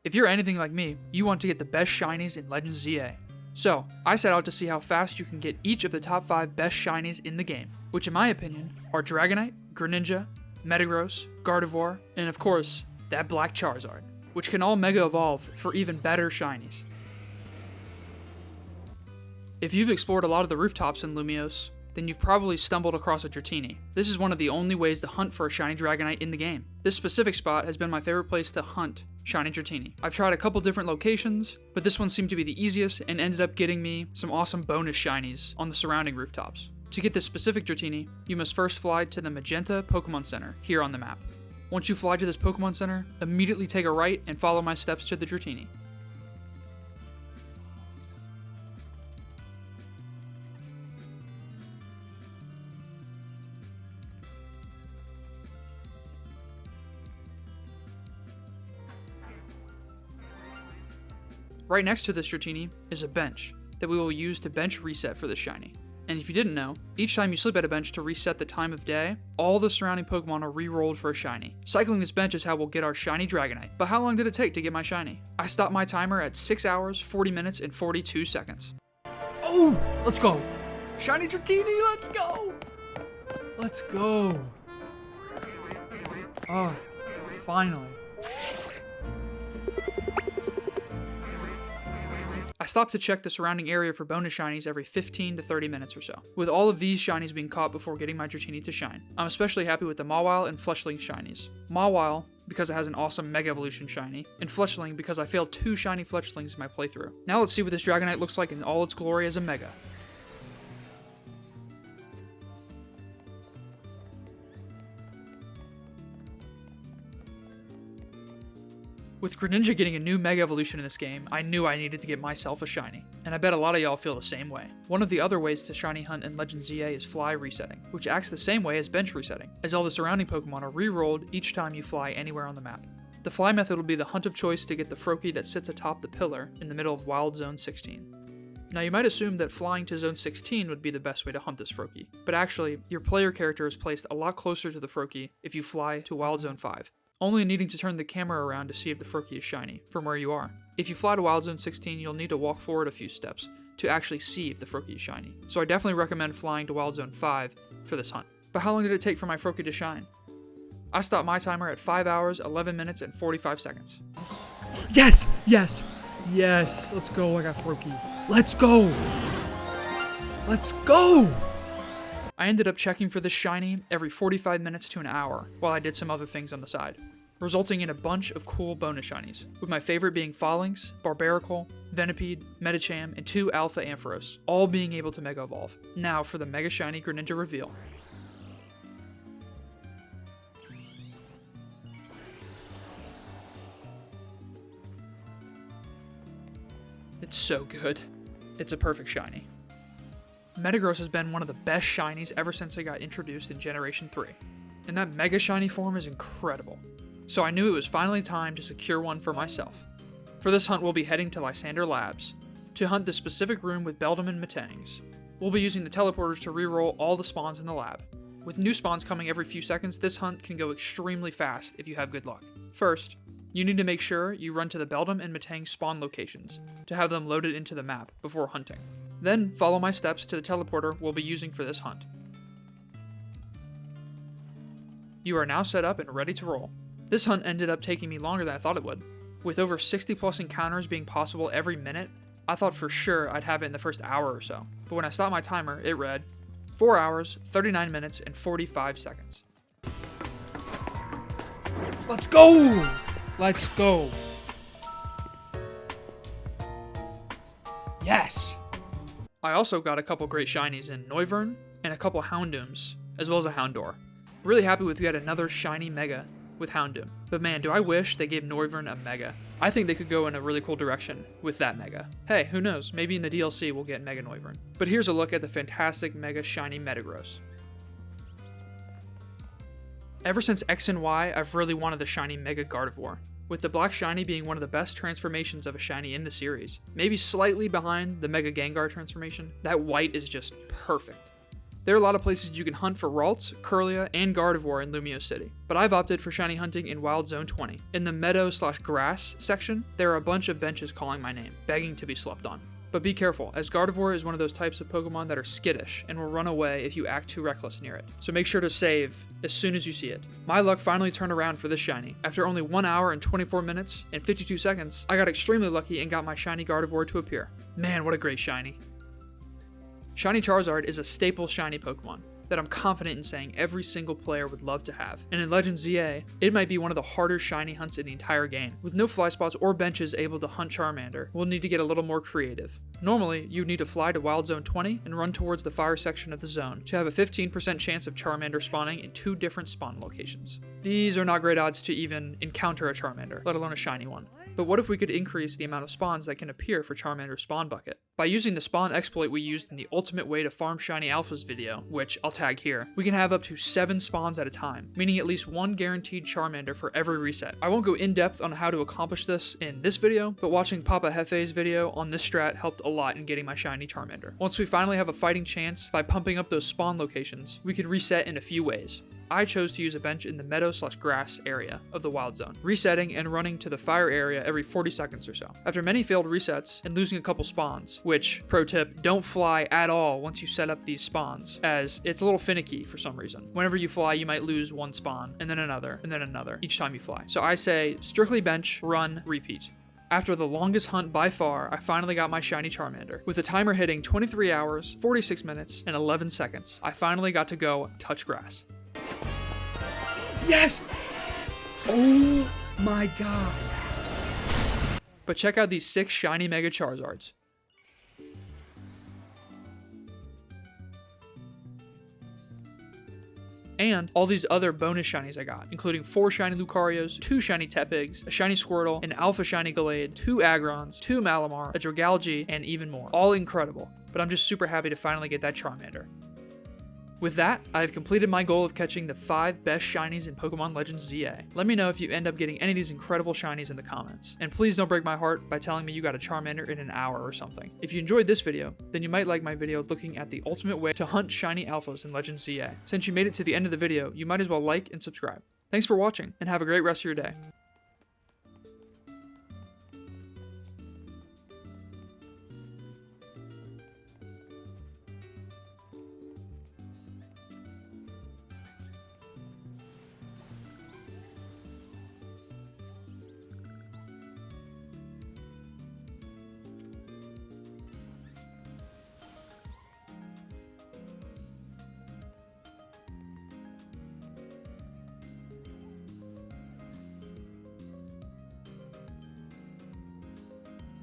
If you're anything like me, you want to get the best shinies in Legends ZA. So, I set out to see how fast you can get each of the top 5 best shinies in the game, which in my opinion are Dragonite, Greninja, Metagross, Gardevoir, and of course, that black Charizard, which can all Mega Evolve for even better shinies. If you've explored a lot of the rooftops in Lumiose, then you've probably stumbled across a Dratini. This is one of the only ways to hunt for a shiny Dragonite in the game. This specific spot has been my favorite place to hunt shiny Dratini. I've tried a couple different locations, but this one seemed to be the easiest and ended up getting me some awesome bonus shinies on the surrounding rooftops. To get this specific Dratini, you must first fly to the Magenta Pokémon Center here on the map. Once you fly to this Pokémon Center, immediately take a right and follow my steps to the Dratini. Right next to this Dratini is a bench that we will use to bench reset for this shiny. And if you didn't know, each time you sleep at a bench to reset the time of day, all the surrounding Pokemon are re-rolled for a shiny. Cycling this bench is how we'll get our shiny Dragonite. But how long did it take to get my shiny? I stopped my timer at 6 hours, 40 minutes, and 42 seconds. Oh, let's go. Shiny Dratini, let's go. Let's go. Oh, finally. I stopped to check the surrounding area for bonus shinies every 15 to 30 minutes or so, with all of these shinies being caught before getting my Dratini to shine. I'm especially happy with the Mawile and Fletchling shinies. Mawile, because it has an awesome Mega Evolution shiny, and Fletchling because I failed 2 shiny Fletchlings in my playthrough. Now let's see what this Dragonite looks like in all its glory as a Mega. With Greninja getting a new Mega Evolution in this game, I knew I needed to get myself a shiny, and I bet a lot of y'all feel the same way. One of the other ways to shiny hunt in Legends ZA is fly resetting, which acts the same way as bench resetting, as all the surrounding Pokemon are re-rolled each time you fly anywhere on the map. The fly method will be the hunt of choice to get the Froakie that sits atop the pillar in the middle of Wild Zone 16. Now you might assume that flying to Zone 16 would be the best way to hunt this Froakie, but actually, your player character is placed a lot closer to the Froakie if you fly to Wild Zone 5. Only needing to turn the camera around to see if the Froakie is shiny, from where you are. If you fly to Wild Zone 16, you'll need to walk forward a few steps to actually see if the Froakie is shiny. So I definitely recommend flying to Wild Zone 5 for this hunt. But how long did it take for my Froakie to shine? I stopped my timer at 5 hours, 11 minutes, and 45 seconds. Yes, yes, yes. Let's go, I got Froakie. Let's go. Let's go. I ended up checking for this shiny every 45 minutes to an hour, while I did some other things on the side, resulting in a bunch of cool bonus shinies, with my favorite being Phalanx, Barbaracle, Venipede, Medicham, and 2 Alpha Ampharos, all being able to Mega Evolve. Now for the Mega Shiny Greninja reveal. It's so good. It's a perfect shiny. Metagross has been one of the best shinies ever since it got introduced in Generation 3, and that Mega Shiny form is incredible. So I knew it was finally time to secure one for myself. For this hunt, we'll be heading to Lysander Labs to hunt the specific room with Beldum and Metangs. We'll be using the teleporters to reroll all the spawns in the lab. With new spawns coming every few seconds, this hunt can go extremely fast if you have good luck. First, you need to make sure you run to the Beldum and Metang spawn locations to have them loaded into the map before hunting. Then follow my steps to the teleporter we'll be using for this hunt. You are now set up and ready to roll. This hunt ended up taking me longer than I thought it would. With over 60 plus encounters being possible every minute, I thought for sure I'd have it in the first hour or so. But when I stopped my timer, it read 4 hours, 39 minutes, and 45 seconds. Let's go. Let's go. Yes. I also got a couple great shinies in Noivern and a couple Houndooms, as well as a Houndour. Really happy with yet another shiny Mega with Houndoom. But man, do I wish they gave Noivern a Mega. I think they could go in a really cool direction with that Mega. Hey, who knows, maybe in the DLC we'll get Mega Noivern. But here's a look at the fantastic Mega Shiny Metagross. Ever since X and Y, I've really wanted the shiny Mega Gardevoir, with the Black Shiny being one of the best transformations of a shiny in the series. Maybe slightly behind the Mega Gengar transformation, that white is just perfect. There are a lot of places you can hunt for Ralts, Curlia, and Gardevoir in Lumio City, but I've opted for shiny hunting in Wild Zone 20. In the meadow/grass section, there are a bunch of benches calling my name, begging to be slept on. But be careful, as Gardevoir is one of those types of Pokemon that are skittish and will run away if you act too reckless near it. So make sure to save as soon as you see it. My luck finally turned around for this shiny. After only 1 hour and 24 minutes and 52 seconds, I got extremely lucky and got my shiny Gardevoir to appear. Man, what a great shiny. Shiny Charizard is a staple shiny Pokemon that I'm confident in saying every single player would love to have. And in Legends ZA, it might be one of the harder shiny hunts in the entire game. With no fly spots or benches able to hunt Charmander, we'll need to get a little more creative. Normally, you'd need to fly to Wild Zone 20 and run towards the fire section of the zone to have a 15% chance of Charmander spawning in 2 different spawn locations. These are not great odds to even encounter a Charmander, let alone a shiny one. But what if we could increase the amount of spawns that can appear for Charmander's spawn bucket? By using the spawn exploit we used in the Ultimate Way to Farm Shiny Alphas video, which I'll tag here, we can have up to 7 spawns at a time, meaning at least 1 guaranteed Charmander for every reset. I won't go in depth on how to accomplish this in this video, but watching Papa Hefe's video on this strat helped a lot in getting my shiny Charmander. Once we finally have a fighting chance by pumping up those spawn locations, we could reset in a few ways. I chose to use a bench in the meadow/grass area of the Wild Zone, resetting and running to the fire area every 40 seconds or so. After many failed resets and losing a couple spawns, which, pro tip, don't fly at all once you set up these spawns, as it's a little finicky for some reason. Whenever you fly, you might lose 1 spawn, and then another, each time you fly. So I say, strictly bench, run, repeat. After the longest hunt by far, I finally got my shiny Charmander. With the timer hitting 23 hours, 46 minutes, and 11 seconds, I finally got to go touch grass. Yes! Oh my god. But check out these 6 shiny Mega Charizards. And all these other bonus shinies I got, including 4 shiny Lucarios, 2 shiny Tepigs, a shiny Squirtle, an Alpha shiny Gallade, 2 Agrons, 2 Malamar, a Dragalge, and even more. All incredible, but I'm just super happy to finally get that Charmander. With that, I have completed my goal of catching the 5 best shinies in Pokemon Legends ZA. Let me know if you end up getting any of these incredible shinies in the comments. And please don't break my heart by telling me you got a Charmander in an hour or something. If you enjoyed this video, then you might like my video looking at the ultimate way to hunt shiny alphas in Legends ZA. Since you made it to the end of the video, you might as well like and subscribe. Thanks for watching, and have a great rest of your day.